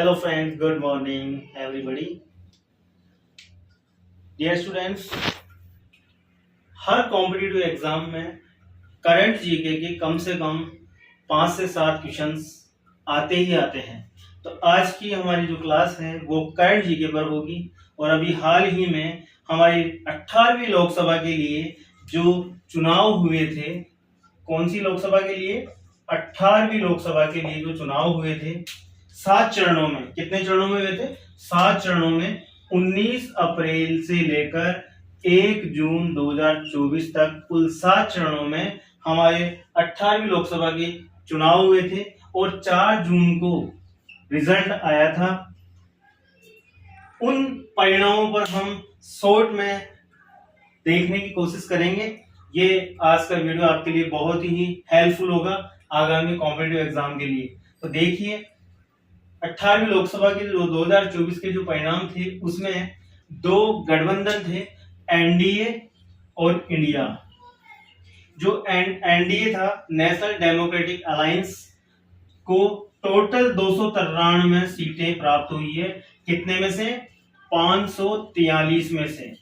Hello friends, good morning everybody. Dear students, हर competitive exam में current GK के कम से कम 5 से 7 क्वेश्चंस आते ही आते हैं। तो आज की हमारी जो क्लास है वो करंट जीके पर होगी और अभी हाल ही में हमारी 18वीं लोकसभा के लिए जो चुनाव हुए थे, कौन सी लोकसभा के लिए? 18वीं लोकसभा के लिए जो चुनाव हुए थे 7 चरणों में। कितने चरणों में हुए थे? 7 चरणों में 19 अप्रैल से लेकर 1 जून 2024 तक कुल 7 चरणों में हमारे 18वीं लोकसभा के चुनाव हुए थे और 4 जून को रिजल्ट आया था। उन परिणामों पर हम शॉर्ट में देखने की कोशिश करेंगे। ये आज का वीडियो आपके लिए बहुत ही हेल्पफुल होगा आगामी कॉम्पिटिटिव एग्जाम के लिए। तो देखिए, 18वीं लोकसभा के जो 2024 के जो परिणाम थे उसमें 2 गठबंधन थे, एनडीए और इंडिया। जो एनडीए था, नेशनल डेमोक्रेटिक अलायंस, को टोटल 293 सीटें प्राप्त हुई है। कितने में से? 543 में से।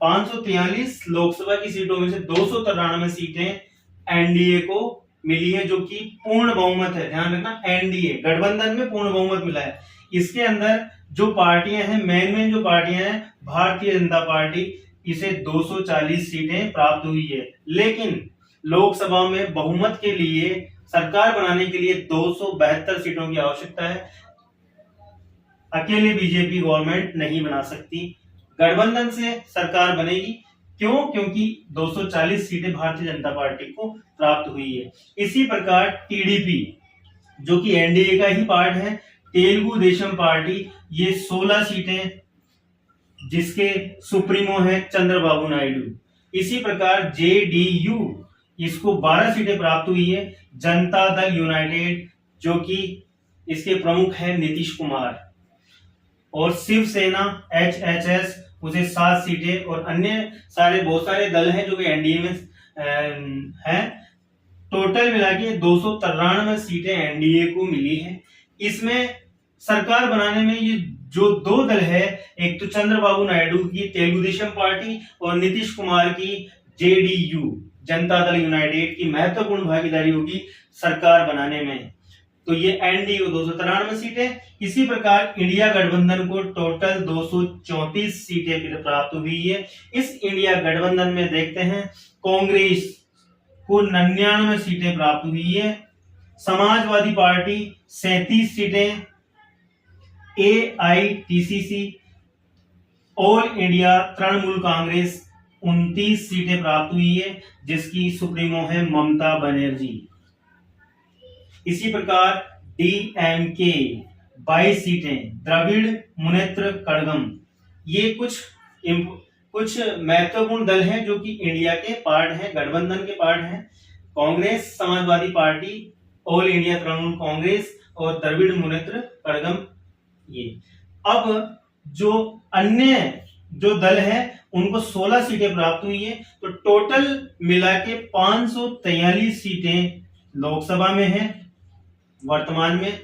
543 लोकसभा की सीटों में से 293 सीटें एनडीए को मिली है, जो कि पूर्ण बहुमत है। ध्यान रखना, एनडीए गठबंधन में पूर्ण बहुमत मिला है। इसके अंदर जो पार्टियां हैं, मेन जो पार्टियां हैं, भारतीय जनता पार्टी, इसे 240 सीटें प्राप्त हुई है। लेकिन लोकसभा में बहुमत के लिए, सरकार बनाने के लिए 272 सीटों की आवश्यकता है। अकेले बीजेपी गवर्नमेंट नहीं बना सकती, गठबंधन से सरकार बनेगी। क्यों? क्योंकि 240 सीटें भारतीय जनता पार्टी को प्राप्त हुई है। इसी प्रकार टीडीपी, जो कि एनडीए का ही पार्ट है, तेलुगु देशम पार्टी, ये 16 सीटें, जिसके सुप्रीमो है चंद्रबाबू नायडू। इसी प्रकार जेडीयू, इसको 12 सीटें प्राप्त हुई है। जनता दल यूनाइटेड, जो कि इसके प्रमुख है नीतीश कुमार, और शिवसेना एचएचएस, उसे 7 सीटें, और अन्य सारे बहुत सारे दल हैं जो कि एनडीए में हैं। टोटल मिला के 293 सीटें एनडीए को मिली हैं। इसमें सरकार बनाने में ये जो 2 दल है, एक तो चंद्रबाबू नायडू की तेलुगु देशम पार्टी और नीतीश कुमार की जेडीयू, जनता दल यूनाइटेड, की महत्वपूर्ण भागीदारी होगी सरकार बनाने में। तो ये एनडीए को 293 सीटें। इसी प्रकार इंडिया गठबंधन को टोटल 234 सीटें प्राप्त हुई है। इस इंडिया गठबंधन में देखते हैं, कांग्रेस को 99 सीटें प्राप्त हुई है, समाजवादी पार्टी 37 सीटें, एआईटीसीसी, ऑल इंडिया तृणमूल कांग्रेस 29 सीटें प्राप्त हुई है, जिसकी सुप्रीमो है ममता बनर्जी। इसी प्रकार डीएमके 22 सीटें, द्रविड़ मुनेत्र कड़गम, ये कुछ महत्वपूर्ण दल हैं जो कि इंडिया के पार्ट हैं, गठबंधन के पार्ट हैं। Congress, Samajwadi party, all India Trinamool Congress और द्रविड़ मुनेत्र कड़गम। ये अब जो अन्य जो दल है उनको 16 सीटें प्राप्त हुई है। तो टोटल मिला के 543 सीटें लोकसभा में है। वर्तमान में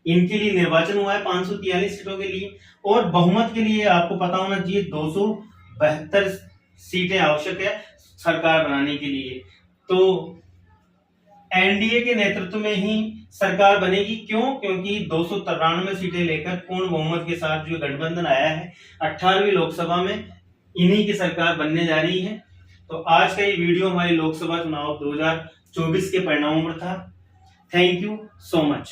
इनके लिए निर्वाचन हुआ है 543 सीटों के लिए, और बहुमत के लिए आपको पता होना चाहिए 272 सीटें आवश्यक है सरकार बनाने के लिए। तो एनडीए के नेतृत्व में ही सरकार बनेगी। क्यों? क्योंकि 293 सीटें लेकर पूर्ण बहुमत के साथ जो गठबंधन आया है 18वीं लोकसभा में, इन्हीं की सरकार बनने जा रही है। तो आज का ये वीडियो हमारे लोकसभा चुनाव 2024 के परिणामों पर था। Thank you so much.